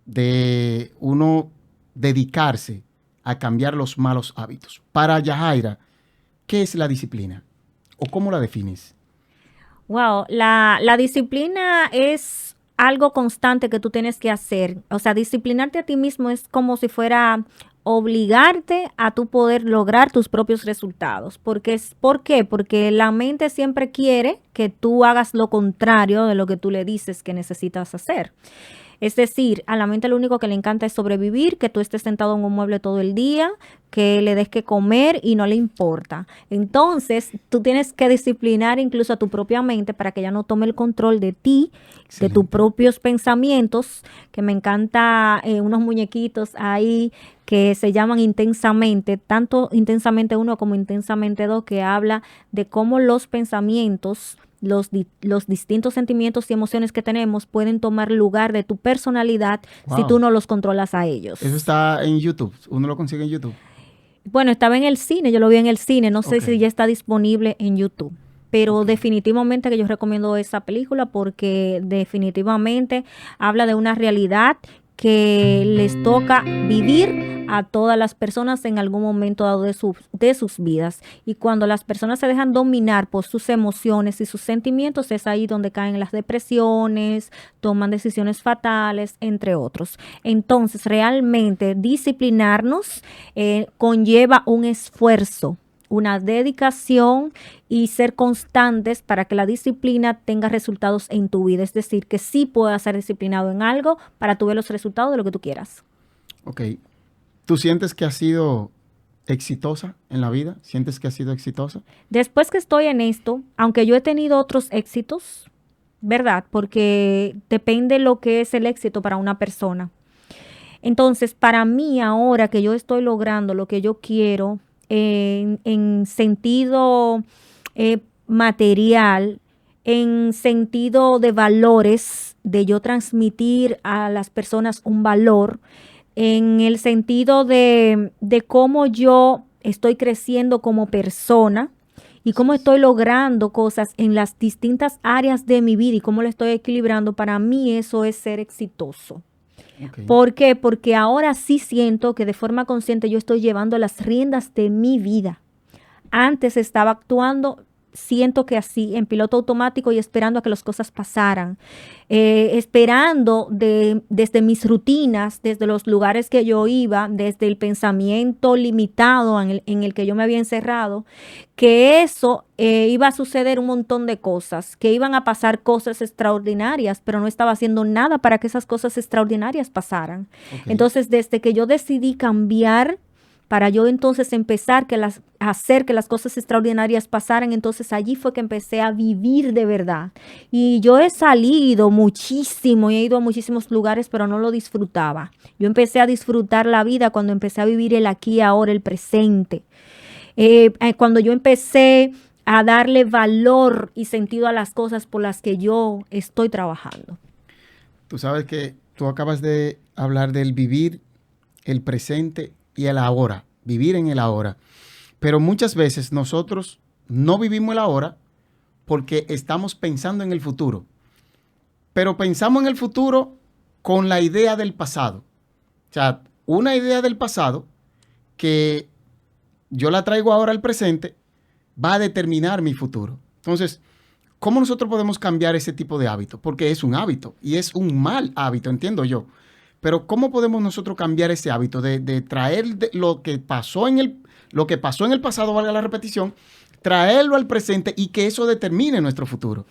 B: de uno dedicarse a cambiar los malos hábitos. Para Yajaira, ¿qué es la disciplina? ¿O cómo la defines?
A: Wow, la disciplina es algo constante que tú tienes que hacer. O sea, disciplinarte a ti mismo es como si fuera obligarte a tu poder lograr tus propios resultados. ¿Por qué? Porque la mente siempre quiere que tú hagas lo contrario de lo que tú le dices que necesitas hacer. Es decir, a la mente lo único que le encanta es sobrevivir, que tú estés sentado en un mueble todo el día, que le des que comer y no le importa. Entonces, tú tienes que disciplinar incluso a tu propia mente para que ella no tome el control de ti, de tus
B: Excelente.
A: propios pensamientos, que me encanta unos muñequitos ahí que se llaman intensamente, tanto intensamente uno como intensamente dos, que habla de cómo los pensamientos los distintos sentimientos y emociones que tenemos pueden tomar lugar de tu personalidad si tú
B: Wow.
A: no los controlas a ellos.
B: Eso está en YouTube. Uno lo consigue en YouTube.
A: Bueno, estaba en el cine, yo lo vi en el cine, no sé
B: Ok,
A: si ya está disponible en YouTube, pero
B: ok.
A: definitivamente que yo recomiendo esa película porque definitivamente habla de una realidad que les toca vivir a todas las personas en algún momento dado de sus vidas. Y cuando las personas se dejan dominar por sus emociones y sus sentimientos, es ahí donde caen las depresiones, toman decisiones fatales, entre otros. Entonces, realmente disciplinarnos conlleva un esfuerzo, una dedicación y ser constantes para que la disciplina tenga resultados en tu vida. Es decir, que sí puedas ser disciplinado en algo para tu ver los resultados de lo que tú quieras.
B: Ok. ¿Tú sientes que has sido exitosa en la vida? ¿Sientes que has sido exitosa?
A: Después que estoy en esto, aunque yo he tenido otros éxitos, ¿verdad? Porque depende lo que es el éxito para una persona. Entonces, para mí ahora que yo estoy logrando lo que yo quiero en sentido material, en sentido de valores, de yo transmitir a las personas un valor, en el sentido de cómo yo estoy creciendo como persona y cómo estoy logrando cosas en las distintas áreas de mi vida y cómo lo estoy equilibrando, para mí eso es ser exitoso.
B: Ok.
A: ¿Por qué? Porque ahora sí siento que de forma consciente yo estoy llevando las riendas de mi vida. Antes estaba actuando, siento que así, en piloto automático y esperando a que las cosas pasaran. Esperando desde mis rutinas, desde los lugares que yo iba, desde el pensamiento limitado en el que yo me había encerrado, que eso iba a suceder un montón de cosas, que iban a pasar cosas extraordinarias, pero no estaba haciendo nada para que esas cosas extraordinarias pasaran.
B: Ok.
A: Entonces, desde que yo decidí cambiar para yo entonces empezar a hacer que las cosas extraordinarias pasaran, entonces allí fue que empecé a vivir de verdad. Y yo he salido muchísimo y he ido a muchísimos lugares, pero no lo disfrutaba. Yo empecé a disfrutar la vida cuando empecé a vivir el aquí y ahora, el presente. Cuando yo empecé a darle valor y sentido a las cosas por las que yo estoy trabajando.
B: Tú sabes que tú acabas de hablar del vivir, el presente y el ahora. Vivir en el ahora. Pero muchas veces nosotros no vivimos el ahora porque estamos pensando en el futuro. pero pensamos en el futuro con la idea del pasado. O sea, una idea del pasado que yo la traigo ahora al presente va a determinar mi futuro. Entonces, ¿cómo nosotros podemos cambiar ese tipo de hábito? Porque es un hábito y es un mal hábito, entiendo yo. Pero ¿cómo podemos nosotros cambiar ese hábito de traer lo que pasó en el pasado, valga la repetición, traerlo al presente y que eso determine nuestro futuro?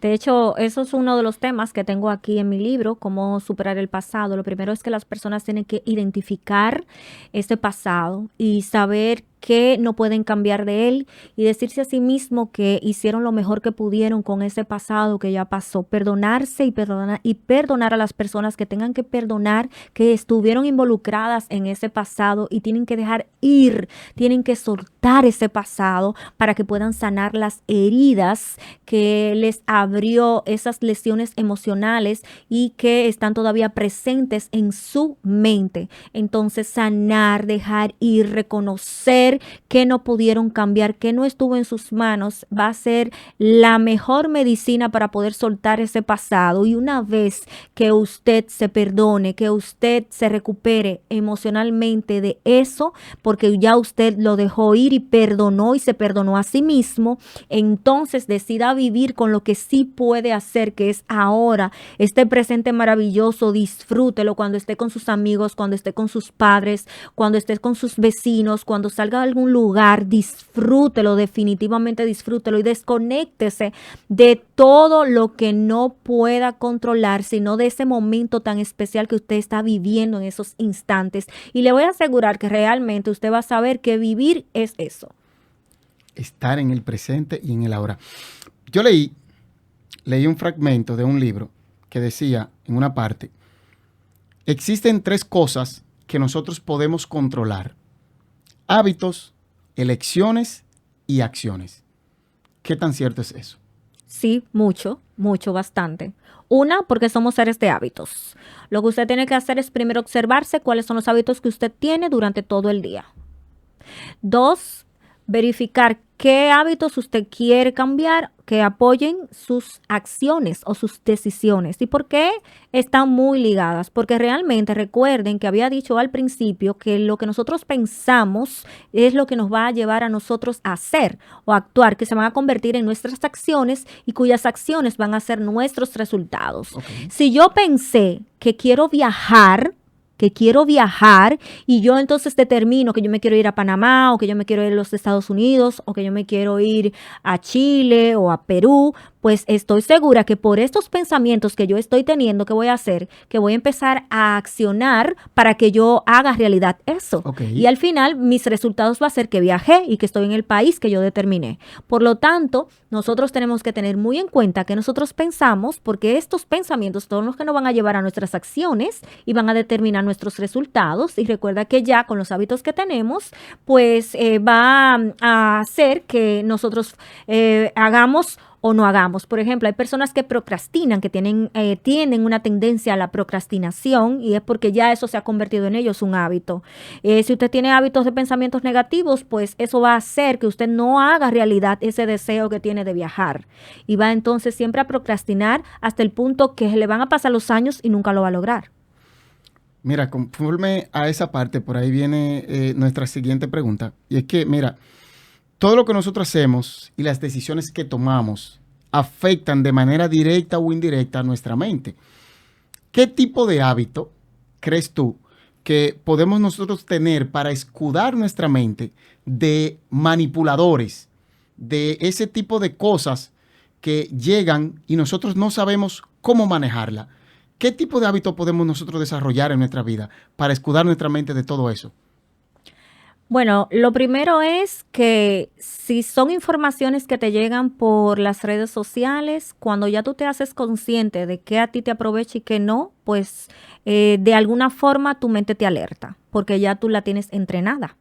A: De hecho, eso es uno de los temas que tengo aquí en mi libro, cómo superar el pasado. Lo primero es que las personas tienen que identificar este pasado y saber qué no pueden cambiar de él y decirse a sí mismo que hicieron lo mejor que pudieron con ese pasado que ya pasó. Perdonarse y perdonar a las personas que tengan que perdonar, que estuvieron involucradas en ese pasado y tienen que dejar ir, tienen que soltar ese pasado para que puedan sanar las heridas que les abrió esas lesiones emocionales y que están todavía presentes en su mente. Entonces, sanar, dejar ir, reconocer que no pudieron cambiar, que no estuvo en sus manos, va a ser la mejor medicina para poder soltar ese pasado. Y una vez que usted se perdone, que usted se recupere emocionalmente de eso, porque ya usted lo dejó ir y perdonó y se perdonó a sí mismo, entonces decida vivir con lo que sí puede hacer, que es ahora, este presente maravilloso, disfrútelo cuando esté con sus amigos, cuando esté con sus padres, cuando esté con sus vecinos, cuando salga a algún lugar, disfrútelo, definitivamente disfrútelo y desconéctese de todo lo que no pueda controlar, sino de ese momento tan especial que usted está viviendo en esos instantes. Y le voy a asegurar que realmente usted va a saber que vivir es eso.
B: Estar en el presente y en el ahora. Yo leí un fragmento de un libro que decía en una parte, existen 3 cosas que nosotros podemos controlar: hábitos, elecciones y acciones. ¿Qué tan cierto es eso?
A: Sí, mucho, bastante. Una, porque somos seres de hábitos. Lo que usted tiene que hacer es primero observarse cuáles son los hábitos que usted tiene durante todo el día. 2, verificar qué hábitos usted quiere cambiar que apoyen sus acciones o sus decisiones. ¿Y por qué están muy ligadas? Porque realmente recuerden que había dicho al principio que lo que nosotros pensamos es lo que nos va a llevar a nosotros a hacer o actuar, que se van a convertir en nuestras acciones y cuyas acciones van a ser nuestros resultados. Okay. Si yo pensé que quiero viajar y yo entonces determino que yo me quiero ir a Panamá o que yo me quiero ir a los Estados Unidos o que yo me quiero ir a Chile o a Perú, pues estoy segura que por estos pensamientos que yo estoy teniendo, ¿qué voy a hacer? Que voy a empezar a accionar para que yo haga realidad eso. Okay. Y al final mis resultados va a ser que viajé y que estoy en el país que yo determiné. Por lo tanto, nosotros tenemos que tener muy en cuenta que nosotros pensamos, porque estos pensamientos son los que nos van a llevar a nuestras acciones y van a determinar nuestros resultados. Y recuerda que ya con los hábitos que tenemos, pues va a hacer que nosotros hagamos o no hagamos. Por ejemplo, hay personas que procrastinan, que tienen una tendencia a la procrastinación y es porque ya eso se ha convertido en ellos un hábito. Si usted tiene hábitos de pensamientos negativos, pues eso va a hacer que usted no haga realidad ese deseo que tiene de viajar y va entonces siempre a procrastinar hasta el punto que le van a pasar los años y nunca lo va a lograr.
B: Mira, conforme a esa parte, por ahí viene nuestra siguiente pregunta. Y es que, mira, todo lo que nosotros hacemos y las decisiones que tomamos afectan de manera directa o indirecta a nuestra mente. ¿Qué tipo de hábito crees tú que podemos nosotros tener para escudar nuestra mente de manipuladores, de ese tipo de cosas que llegan y nosotros no sabemos cómo manejarla? ¿Qué tipo de hábito podemos nosotros desarrollar en nuestra vida para escudar nuestra mente de todo eso?
A: Bueno, lo primero es que si son informaciones que te llegan por las redes sociales, cuando ya tú te haces consciente de qué a ti te aprovecha y qué no, pues de alguna forma tu mente te alerta, porque ya tú la tienes entrenada.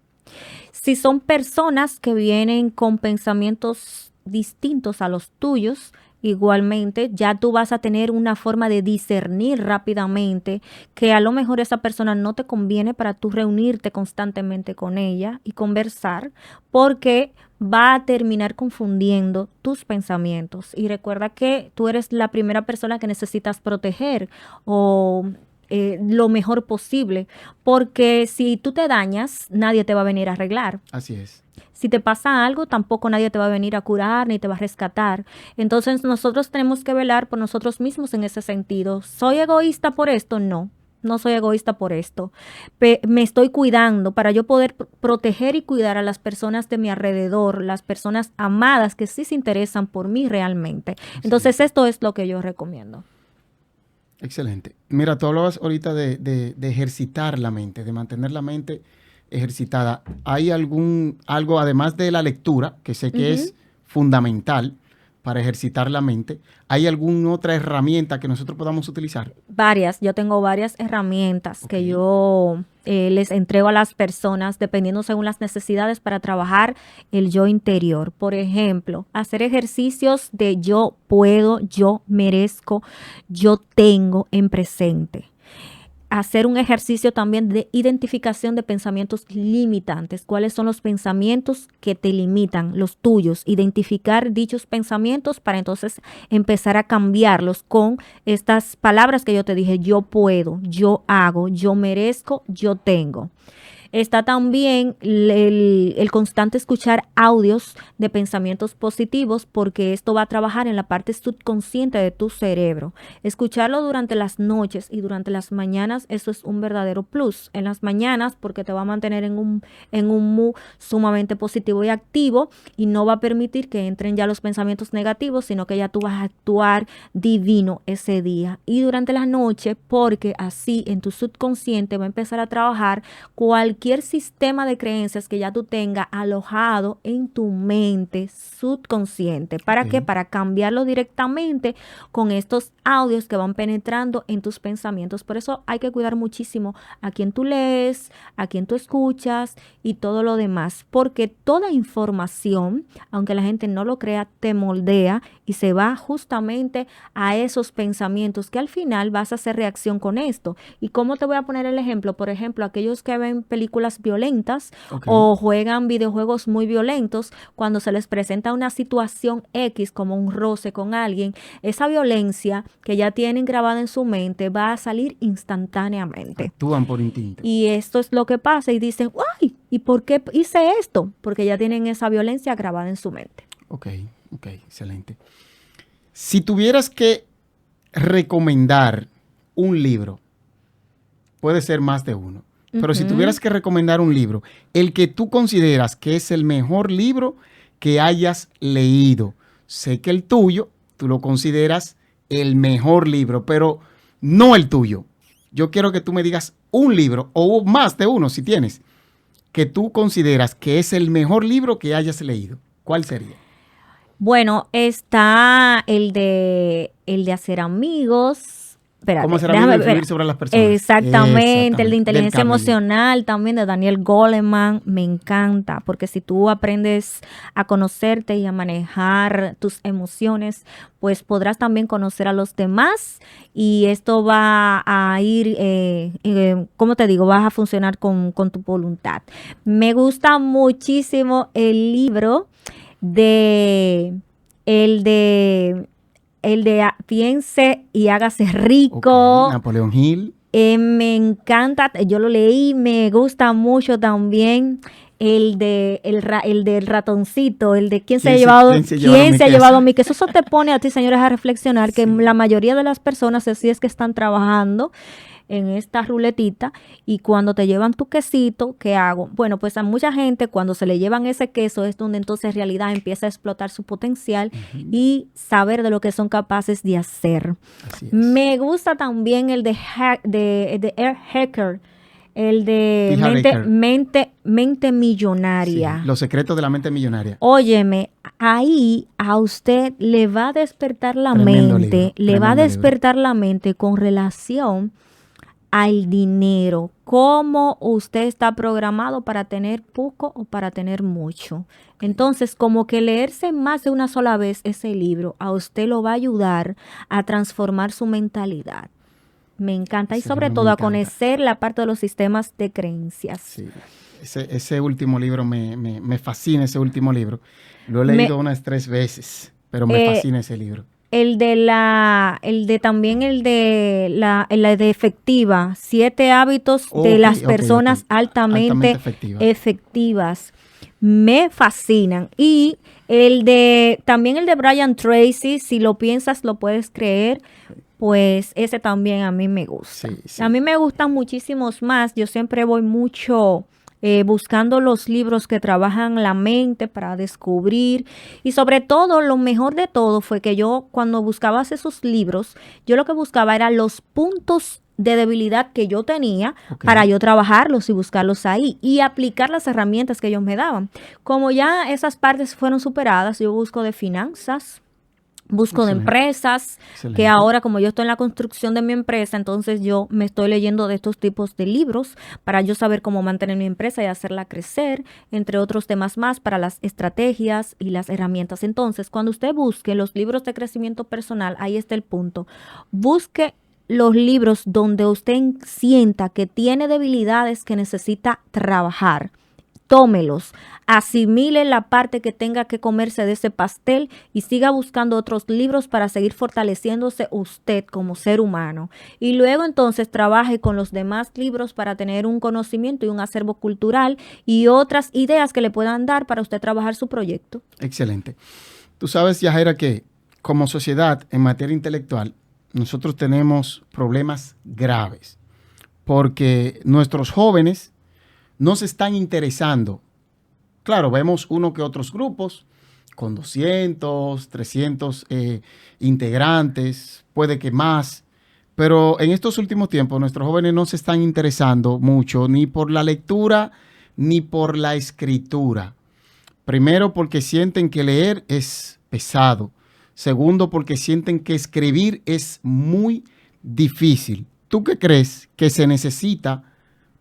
A: Si son personas que vienen con pensamientos distintos a los tuyos. Igualmente, ya tú vas a tener una forma de discernir rápidamente que a lo mejor esa persona no te conviene para tú reunirte constantemente con ella y conversar, porque va a terminar confundiendo tus pensamientos. Y recuerda que tú eres la primera persona que necesitas proteger o lo mejor posible, porque si tú te dañas, nadie te va a venir a arreglar.
B: Así es.
A: Si te pasa algo, tampoco nadie te va a venir a curar ni te va a rescatar. Entonces nosotros tenemos que velar por nosotros mismos en ese sentido. ¿Soy egoísta por esto? No, no soy egoísta por esto. Me estoy cuidando para yo poder proteger y cuidar a las personas de mi alrededor, las personas amadas que sí se interesan por mí realmente. Entonces esto es lo que yo recomiendo.
B: Excelente. Mira, tú hablabas ahorita de ejercitar la mente, de mantener la mente ejercitada. ¿Hay algo, además de la lectura, que sé que es fundamental para ejercitar la mente, hay alguna otra herramienta que nosotros podamos utilizar?
A: Varias, yo tengo varias herramientas que yo les entrego a las personas dependiendo según las necesidades para trabajar el yo interior. Por ejemplo, hacer ejercicios de yo puedo, yo merezco, yo tengo en presente. Hacer un ejercicio también de identificación de pensamientos limitantes. ¿Cuáles son los pensamientos que te limitan, los tuyos? Identificar dichos pensamientos para entonces empezar a cambiarlos con estas palabras que yo te dije. Yo puedo, yo hago, yo merezco, yo tengo. Está también el constante escuchar audios de pensamientos positivos, porque esto va a trabajar en la parte subconsciente de tu cerebro. Escucharlo durante las noches y durante las mañanas, eso es un verdadero plus. En las mañanas, porque te va a mantener en un mood sumamente positivo y activo, y no va a permitir que entren ya los pensamientos negativos, sino que ya tú vas a actuar divino ese día. Y durante la noche, porque así en tu subconsciente va a empezar a trabajar cualquier sistema de creencias que ya tú tengas alojado en tu mente subconsciente. ¿Para qué? Para cambiarlo directamente con estos audios que van penetrando en tus pensamientos. Por eso hay que cuidar muchísimo a quien tú lees, a quien tú escuchas y todo lo demás, porque toda información, aunque la gente no lo crea, te moldea y se va justamente a esos pensamientos que al final vas a hacer reacción con esto. ¿Y cómo te voy a poner el ejemplo? Por ejemplo, aquellos que ven películas violentas o juegan videojuegos muy violentos, cuando se les presenta una situación X como un roce con alguien, esa violencia que ya tienen grabada en su mente va a salir instantáneamente.
B: Actúan por instinto.
A: Y esto es lo que pasa y dicen, ¡ay! ¿Y por qué hice esto? Porque ya tienen esa violencia grabada en su mente.
B: Ok, excelente. Si tuvieras que recomendar un libro, puede ser más de uno, pero si tuvieras que recomendar un libro, el que tú consideras que es el mejor libro que hayas leído, sé que el tuyo, tú lo consideras el mejor libro, pero no el tuyo. Yo quiero que tú me digas un libro, o más de uno si tienes, que tú consideras que es el mejor libro que hayas leído. ¿Cuál sería?
A: Bueno, está el de hacer amigos. Espérate,
B: ¿Cómo será amigo influir sobre las personas?
A: Exactamente, el de inteligencia emocional también de Daniel Goleman, me encanta, porque si tú aprendes a conocerte y a manejar tus emociones, pues podrás también conocer a los demás y esto va a ir, ¿cómo te digo? Vas a funcionar con tu voluntad. Me gusta muchísimo el libro el de Piense y hágase rico.
B: Okay. Napoleón Hill.
A: Me encanta, yo lo leí, me gusta mucho también el del ratoncito, el de quién se ha llevado mi queso. Eso te pone a ti, señores, a reflexionar que la mayoría de las personas así es que están trabajando en esta ruletita, y cuando te llevan tu quesito, ¿qué hago? Bueno, pues a mucha gente cuando se le llevan ese queso es donde entonces en realidad empieza a explotar su potencial y saber de lo que son capaces de hacer. Me gusta también el de Air Hacker, el de mente millonaria.
B: Sí, los secretos de la mente millonaria.
A: Óyeme, ahí a usted le va a despertar la mente, le va a despertar la mente con relación al dinero. ¿Cómo usted está programado para tener poco o para tener mucho? Entonces, como que leerse más de una sola vez ese libro a usted lo va a ayudar a transformar su mentalidad. Me encanta. Y
B: Ese
A: sobre
B: libro me
A: todo a
B: encanta.
A: conocer la parte de los sistemas de creencias.
B: Sí, ese último libro me fascina, ese último libro. Lo he
A: Me-
B: leído unas 3 veces, pero me
A: eh,
B: fascina ese libro.
A: el de efectiva, 7 hábitos de
B: Ok,
A: las
B: ok,
A: personas
B: ok. Altamente
A: altamente
B: efectiva.
A: efectivas. Me fascinan. Y también el de Brian Tracy, si lo piensas, lo puedes creer. Pues ese también a mí me gusta.
B: Sí,
A: A
B: sí.
A: mí me gustan muchísimos más. Yo siempre voy mucho buscando los libros que trabajan la mente para descubrir. Y sobre todo, lo mejor de todo fue que yo cuando buscaba esos libros, yo lo que buscaba era los puntos de debilidad que yo tenía
B: Ok.
A: para yo trabajarlos y buscarlos ahí y aplicar las herramientas que ellos me daban. Como ya esas partes fueron superadas, yo busco de finanzas. Busco de
B: Excelente.
A: empresas, que
B: Excelente.
A: ahora como yo estoy en la construcción de mi empresa, entonces yo me estoy leyendo de estos tipos de libros para yo saber cómo mantener mi empresa y hacerla crecer, entre otros temas más para las estrategias y las herramientas. Entonces, cuando usted busque los libros de crecimiento personal, ahí está el punto. Busque los libros donde usted sienta que tiene debilidades que necesita trabajar. Tómelos, asimile la parte que tenga que comerse de ese pastel y siga buscando otros libros para seguir fortaleciéndose usted como ser humano. Y luego entonces trabaje con los demás libros para tener un conocimiento y un acervo cultural y otras ideas que le puedan dar para usted trabajar su proyecto.
B: Excelente. Tú sabes, Yajaira, que como sociedad en materia intelectual, nosotros tenemos problemas graves porque nuestros jóvenes no se están interesando. Claro, vemos uno que otros grupos con 200, 300 integrantes, puede que más, pero en estos últimos tiempos nuestros jóvenes no se están interesando mucho ni por la lectura ni por la escritura. Primero, porque sienten que leer es pesado. Segundo, porque sienten que escribir es muy difícil. ¿Tú qué crees que se necesita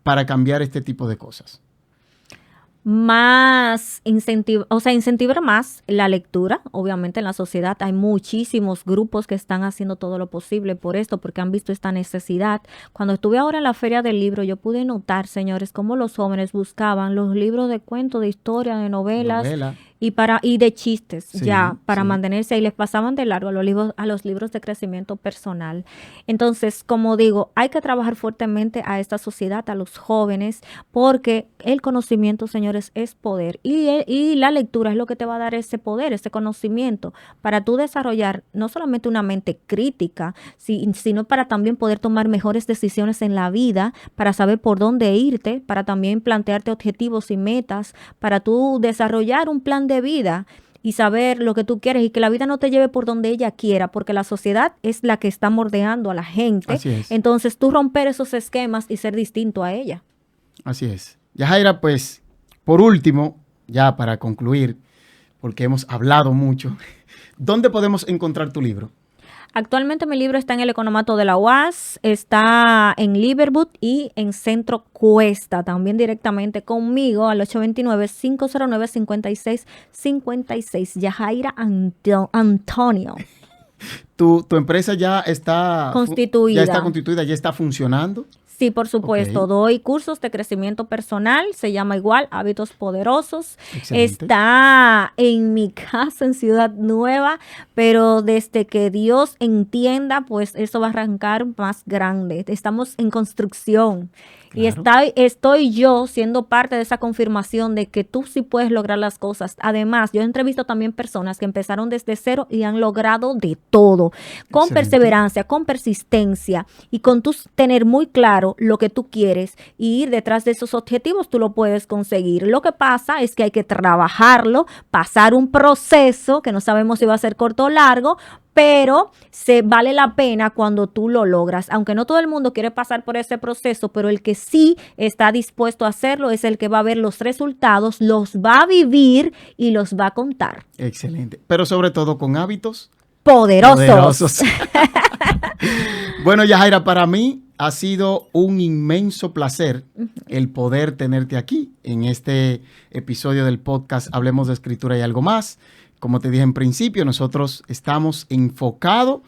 B: para cambiar este tipo de cosas?
A: Incentivar más la lectura. Obviamente en la sociedad hay muchísimos grupos que están haciendo todo lo posible por esto, porque han visto esta necesidad. Cuando estuve ahora en la Feria del Libro, yo pude notar, señores, cómo los jóvenes buscaban los libros de cuentos, de historia, de novelas
B: Novela.
A: y de chistes,
B: Sí,
A: para
B: sí.
A: mantenerse ahí. Les pasaban de largo a los libros de crecimiento personal. Entonces, como digo, hay que trabajar fuertemente a esta sociedad, a los jóvenes, porque el conocimiento, señores, es poder. Y la lectura es lo que te va a dar ese poder, ese conocimiento, para tú desarrollar no solamente una mente crítica, sino para también poder tomar mejores decisiones en la vida, para saber por dónde irte, para también plantearte objetivos y metas, para tú desarrollar un plan de vida y saber lo que tú quieres y que la vida no te lleve por donde ella quiera, porque la sociedad es la que está moldeando a la gente.
B: Así es.
A: Entonces tú romper esos esquemas y ser distinto a ella.
B: Así es. Yajaira, pues, por último, ya para concluir, porque hemos hablado mucho, ¿dónde podemos encontrar tu libro?
A: Actualmente mi libro está en el Economato de la UAS, está en Liverwood y en Centro Cuesta, también directamente conmigo al 829-509-5656, Yajaira Antonio.
B: ¿Tu empresa ya está
A: Constituida.
B: ya está funcionando?
A: Sí, por supuesto.
B: Ok.
A: Doy cursos de crecimiento personal, se llama igual Hábitos Poderosos.
B: Excelente.
A: Está en mi casa en Ciudad Nueva, pero desde que Dios entienda, pues eso va a arrancar más grande. Estamos en construcción. Y
B: Claro.
A: estoy yo siendo parte de esa confirmación de que tú sí puedes lograr las cosas. Además, yo he entrevisto también personas que empezaron desde cero y han logrado de todo, con
B: Excelente.
A: perseverancia, con persistencia y con tú tener muy claro lo que tú quieres y ir detrás de esos objetivos, tú lo puedes conseguir. Lo que pasa es que hay que trabajarlo, pasar un proceso que no sabemos si va a ser corto o largo, pero se vale la pena cuando tú lo logras. Aunque no todo el mundo quiere pasar por ese proceso, pero el que sí está dispuesto a hacerlo es el que va a ver los resultados, los va a vivir y los va a contar.
B: Excelente. Pero sobre todo con hábitos
A: Poderosos.
B: Bueno, Yajaira, para mí ha sido un inmenso placer el poder tenerte aquí en este episodio del podcast Hablemos de Escritura y Algo Más. Como te dije en principio, nosotros estamos enfocados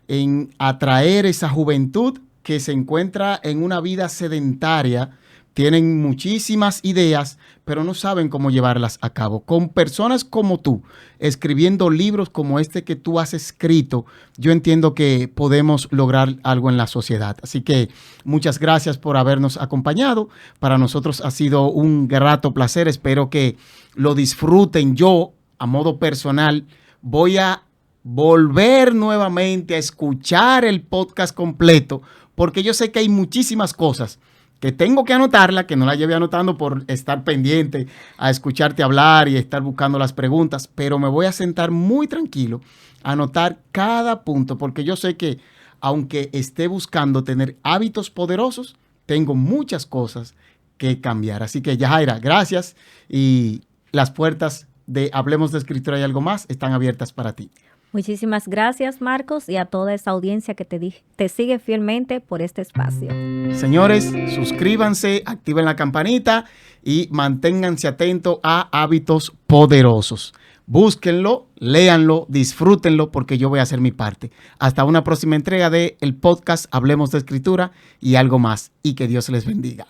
B: en atraer esa juventud que se encuentra en una vida sedentaria. Tienen muchísimas ideas, pero no saben cómo llevarlas a cabo. Con personas como tú, escribiendo libros como este que tú has escrito, yo entiendo que podemos lograr algo en la sociedad. Así que muchas gracias por habernos acompañado. Para nosotros ha sido un grato placer. Espero que lo disfruten. Yo, a modo personal, voy a volver nuevamente a escuchar el podcast completo, porque yo sé que hay muchísimas cosas que tengo que anotarla, que no la llevé anotando por estar pendiente a escucharte hablar y estar buscando las preguntas, pero me voy a sentar muy tranquilo a anotar cada punto, porque yo sé que aunque esté buscando tener hábitos poderosos, tengo muchas cosas que cambiar. Así que, Yajaira, gracias, y las puertas de Hablemos de Escritura y Algo Más están abiertas para ti.
A: Muchísimas gracias, Marcos, y a toda esa audiencia que te sigue fielmente por este espacio.
B: Señores, suscríbanse, activen la campanita y manténganse atentos a Hábitos Poderosos. Búsquenlo, léanlo, disfrútenlo, porque yo voy a hacer mi parte. Hasta una próxima entrega de el podcast Hablemos de Escritura y Algo Más, y que Dios les bendiga.